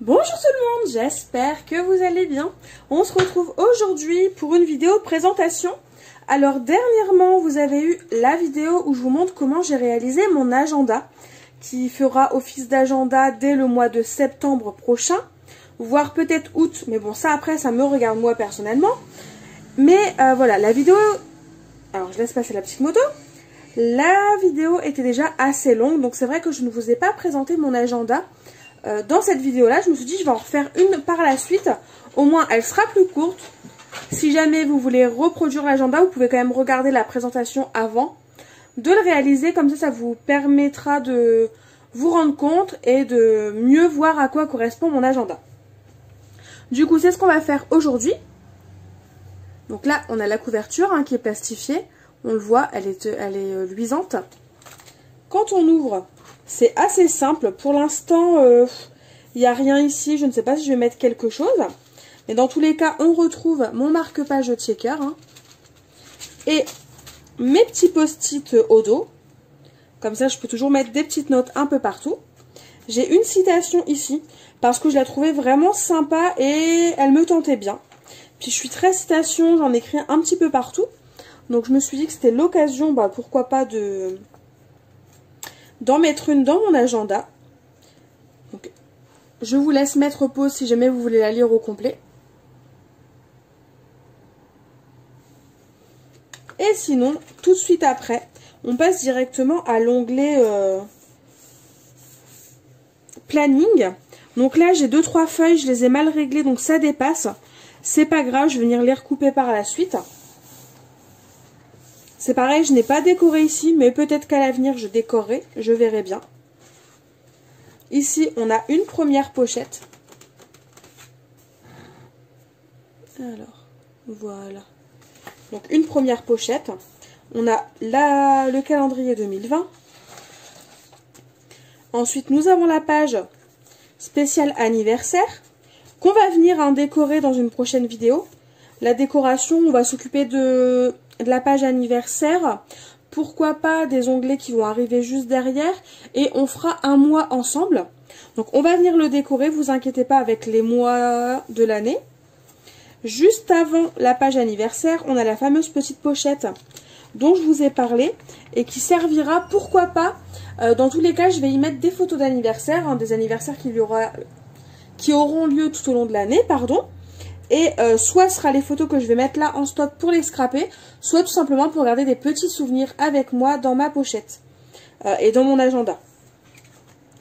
Bonjour tout le monde, j'espère que vous allez bien. On se retrouve aujourd'hui pour une vidéo de présentation. Alors dernièrement, vous avez eu la vidéo où je vous montre comment j'ai réalisé mon agenda, qui fera office d'agenda dès le mois de septembre prochain, voire peut-être août, mais bon ça après ça me regarde moi personnellement. Mais voilà, la vidéo, alors je laisse passer la petite moto. La vidéo était déjà assez longue, donc c'est vrai que je ne vous ai pas présenté mon agenda. Dans cette vidéo là je me suis dit je vais en refaire une par la suite, au moins elle sera plus courte. Si jamais vous voulez reproduire l'agenda, vous pouvez quand même regarder la présentation avant de le réaliser, comme ça vous permettra de vous rendre compte et de mieux voir à quoi correspond mon agenda. Du coup c'est ce qu'on va faire aujourd'hui. Donc là on a la couverture qui est plastifiée, on le voit, elle est luisante. Quand on ouvre, c'est assez simple. Pour l'instant, il n'y a rien ici. Je ne sais pas si je vais mettre quelque chose. Mais dans tous les cas, on retrouve mon marque-page checker. Et mes petits post-it au dos. Comme ça, je peux toujours mettre des petites notes un peu partout. J'ai une citation ici. Parce que je la trouvais vraiment sympa et elle me tentait bien. Puis je suis très citation, j'en écris un petit peu partout. Donc je me suis dit que c'était l'occasion, pourquoi pas d'en mettre une dans mon agenda. Donc, je vous laisse mettre pause si jamais vous voulez la lire au complet. Et sinon, tout de suite après, on passe directement à l'onglet planning. Donc là, j'ai 2-3 feuilles, je les ai mal réglées, donc ça dépasse. C'est pas grave, je vais venir les recouper par la suite. C'est pareil, je n'ai pas décoré ici, mais peut-être qu'à l'avenir, je décorerai, je verrai bien. Ici, on a une première pochette. Alors, voilà. Donc, une première pochette. On a le calendrier 2020. Ensuite, nous avons la page spéciale anniversaire, qu'on va venir décorer dans une prochaine vidéo. La décoration, on va s'occuper de la page anniversaire, pourquoi pas des onglets qui vont arriver juste derrière, et on fera un mois ensemble. Donc on va venir le décorer, vous inquiétez pas avec les mois de l'année. Juste avant la page anniversaire, on a la fameuse petite pochette dont je vous ai parlé et qui servira, pourquoi pas, dans tous les cas je vais y mettre des photos d'anniversaire, des anniversaires qui auront lieu tout au long de l'année, pardon. Et soit ce sera les photos que je vais mettre là en stock pour les scraper, soit tout simplement pour garder des petits souvenirs avec moi dans ma pochette et dans mon agenda.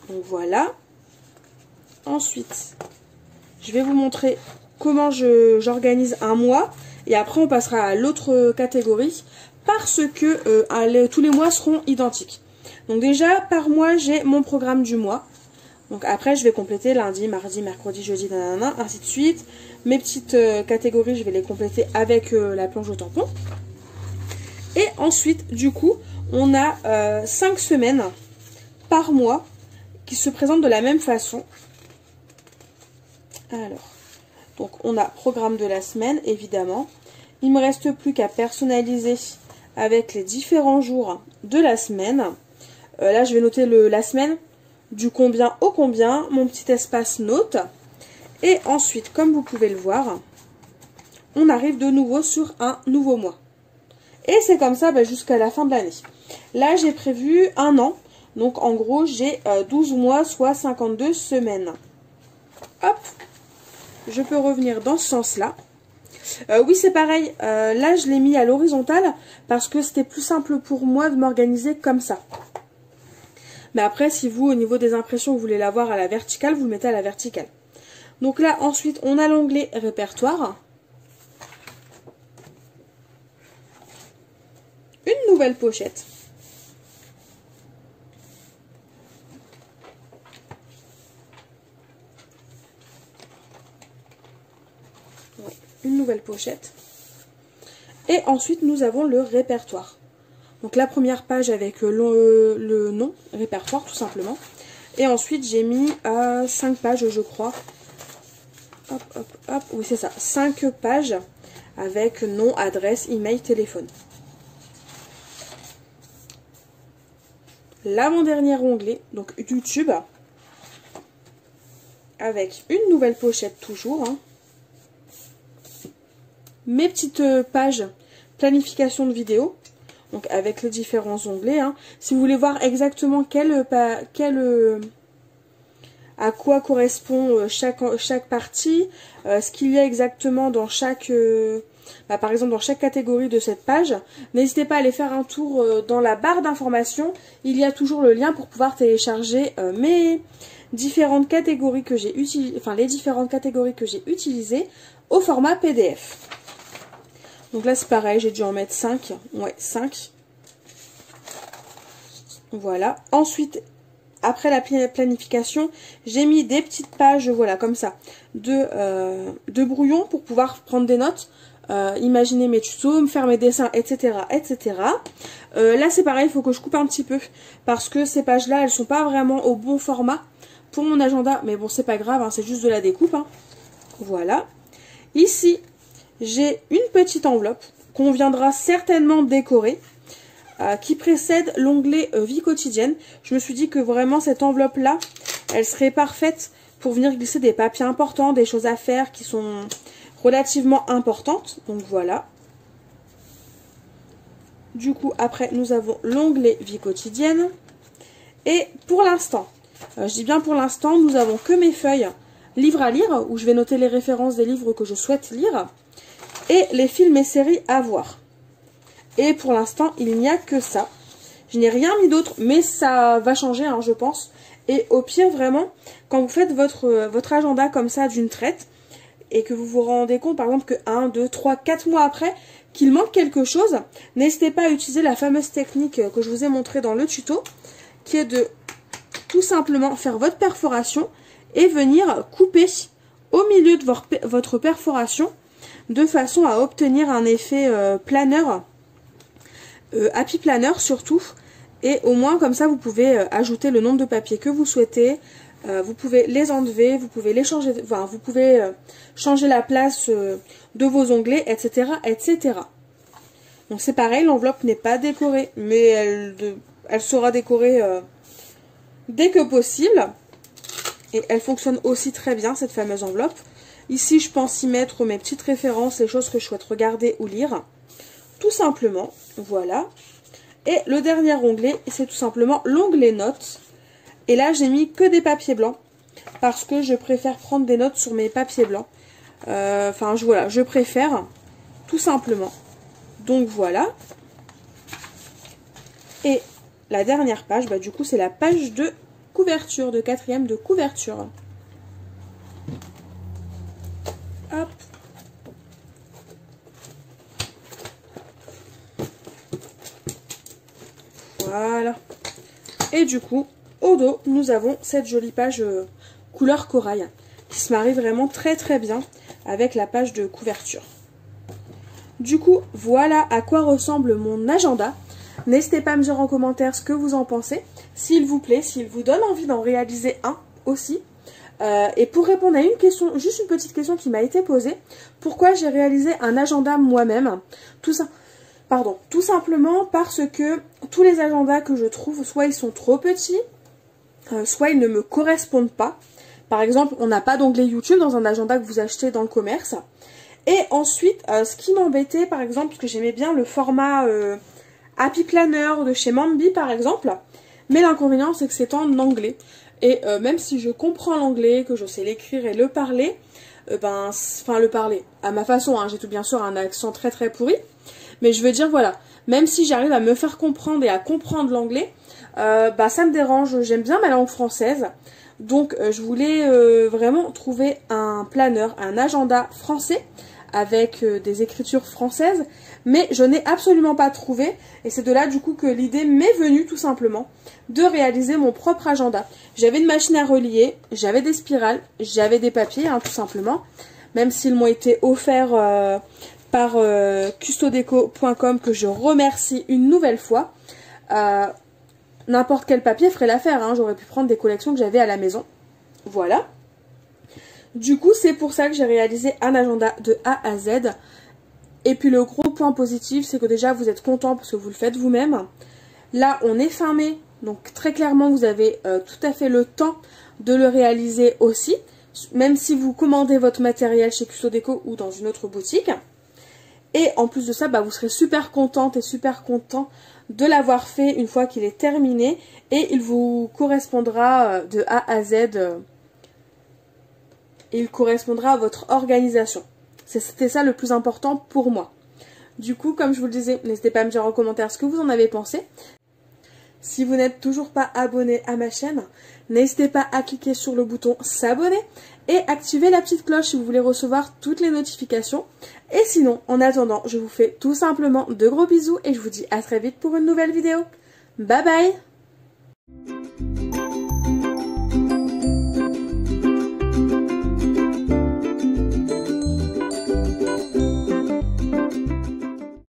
Donc voilà. Ensuite, je vais vous montrer comment j'organise un mois. Et après, on passera à l'autre catégorie parce que tous les mois seront identiques. Donc déjà, par mois, j'ai mon programme du mois. Donc après, je vais compléter lundi, mardi, mercredi, jeudi, nanana, ainsi de suite. Mes petites catégories, je vais les compléter avec la planche au tampon. Et ensuite, du coup, on a 5 semaines par mois qui se présentent de la même façon. Alors, donc on a programme de la semaine, évidemment. Il ne me reste plus qu'à personnaliser avec les différents jours de la semaine. Là, je vais noter la semaine. Du combien au combien, mon petit espace note. Et ensuite, comme vous pouvez le voir, on arrive de nouveau sur un nouveau mois. Et c'est comme ça jusqu'à la fin de l'année. Là, j'ai prévu un an. Donc, en gros, j'ai 12 mois, soit 52 semaines. Hop, je peux revenir dans ce sens-là. Oui, c'est pareil. Là, je l'ai mis à l'horizontale parce que c'était plus simple pour moi de m'organiser comme ça. Mais après, si vous, au niveau des impressions, vous voulez l'avoir à la verticale, vous le mettez à la verticale. Donc là, ensuite, on a l'onglet répertoire. Une nouvelle pochette. Ouais, une nouvelle pochette. Et ensuite, nous avons le répertoire. Donc la première page avec le nom, répertoire tout simplement. Et ensuite j'ai mis 5 pages je crois. Hop, hop, hop. Oui c'est ça, 5 pages avec nom, adresse, email, téléphone. L'avant-dernier onglet, donc YouTube. avec une nouvelle pochette toujours. Hein. Mes petites pages planification de vidéo. Donc avec les différents onglets. Hein. Si vous voulez voir exactement à quoi correspond chaque partie, ce qu'il y a exactement dans chaque... par exemple dans chaque catégorie de cette page, n'hésitez pas à aller faire un tour dans la barre d'informations. Il y a toujours le lien pour pouvoir télécharger mes différentes catégories que j'ai utilisées, enfin les différentes catégories que j'ai utilisées au format PDF. Donc là c'est pareil, j'ai dû en mettre 5. Ouais, 5. Voilà. Ensuite, après la planification, j'ai mis des petites pages, voilà, comme ça, de brouillon pour pouvoir prendre des notes, imaginer mes tutos, me faire mes dessins, etc. etc. Là c'est pareil, il faut que je coupe un petit peu, parce que ces pages-là, elles sont pas vraiment au bon format pour mon agenda. Mais bon, c'est pas grave, hein, c'est juste de la découpe. Hein. Voilà. Ici, j'ai une petite enveloppe qu'on viendra certainement décorer, qui précède l'onglet vie quotidienne. Je me suis dit que vraiment cette enveloppe là, elle serait parfaite pour venir glisser des papiers importants, des choses à faire qui sont relativement importantes. Donc voilà. Du coup après nous avons l'onglet vie quotidienne. Et pour l'instant, je dis bien pour l'instant, nous avons que mes feuilles livres à lire, où je vais noter les références des livres que je souhaite lire, et les films et séries à voir. Et pour l'instant, il n'y a que ça. Je n'ai rien mis d'autre, mais ça va changer, hein, je pense. Et au pire, vraiment, quand vous faites votre agenda comme ça d'une traite, et que vous vous rendez compte, par exemple, que 1, 2, 3, 4 mois après, qu'il manque quelque chose, n'hésitez pas à utiliser la fameuse technique que je vous ai montrée dans le tuto, qui est de tout simplement faire votre perforation et venir couper au milieu de votre perforation, de façon à obtenir un effet planeur, happy planner surtout, et au moins comme ça vous pouvez ajouter le nombre de papiers que vous souhaitez, vous pouvez les enlever, vous pouvez les changer, enfin, vous pouvez changer la place de vos onglets, etc. etc. Donc c'est pareil, l'enveloppe n'est pas décorée, mais elle sera décorée dès que possible, et elle fonctionne aussi très bien cette fameuse enveloppe. Ici, je pense y mettre mes petites références, les choses que je souhaite regarder ou lire. Tout simplement, voilà. Et le dernier onglet, c'est tout simplement l'onglet notes. Et là, j'ai mis que des papiers blancs, parce que je préfère prendre des notes sur mes papiers blancs. Enfin, voilà, je préfère, tout simplement. Donc voilà. Et la dernière page, bah, du coup, c'est la page de couverture, de 4e de couverture. Hop. Voilà. Et du coup, au dos, nous avons cette jolie page couleur corail qui se marie vraiment très très bien avec la page de couverture. Du coup, voilà à quoi ressemble mon agenda. N'hésitez pas à me dire en commentaire ce que vous en pensez, s'il vous plaît, s'il vous donne envie d'en réaliser un aussi. Et pour répondre à une question, juste une petite question qui m'a été posée, pourquoi j'ai réalisé un agenda moi-même? Tout simplement parce que tous les agendas que je trouve, soit ils sont trop petits, soit ils ne me correspondent pas. Par exemple, on n'a pas d'onglet YouTube dans un agenda que vous achetez dans le commerce. Et ensuite, ce qui m'embêtait, par exemple, parce que j'aimais bien le format Happy Planner de chez Mambi, par exemple, mais l'inconvénient, c'est que c'est en anglais. Et même si je comprends l'anglais, que je sais l'écrire et le parler, le parler à ma façon, hein, j'ai tout bien sûr un accent très très pourri, mais je veux dire, voilà, même si j'arrive à me faire comprendre et à comprendre l'anglais, ça me dérange, j'aime bien ma langue française, donc je voulais vraiment trouver un planeur, un agenda français, avec des écritures françaises, mais je n'ai absolument pas trouvé, et c'est de là du coup que l'idée m'est venue tout simplement de réaliser mon propre agenda. J'avais une machine à relier, j'avais des spirales, j'avais des papiers, hein, tout simplement, même s'ils m'ont été offerts par custodeco.com, que je remercie une nouvelle fois. N'importe quel papier ferait l'affaire, hein, j'aurais pu prendre des collections que j'avais à la maison. Voilà. Du coup, c'est pour ça que j'ai réalisé un agenda de A à Z. Et puis le gros point positif, c'est que déjà vous êtes content parce que vous le faites vous-même. Là, on est fin mai, donc très clairement, vous avez tout à fait le temps de le réaliser aussi. même si vous commandez votre matériel chez Custo Déco ou dans une autre boutique. Et en plus de ça, bah, vous serez super contente et super content de l'avoir fait une fois qu'il est terminé. Et il vous correspondra de A à Z. Il correspondra à votre organisation. C'était ça le plus important pour moi. Du coup, comme je vous le disais, n'hésitez pas à me dire en commentaire ce que vous en avez pensé. Si vous n'êtes toujours pas abonné à ma chaîne, n'hésitez pas à cliquer sur le bouton s'abonner et activer la petite cloche si vous voulez recevoir toutes les notifications. Et sinon, en attendant, je vous fais tout simplement de gros bisous et je vous dis à très vite pour une nouvelle vidéo. Bye bye!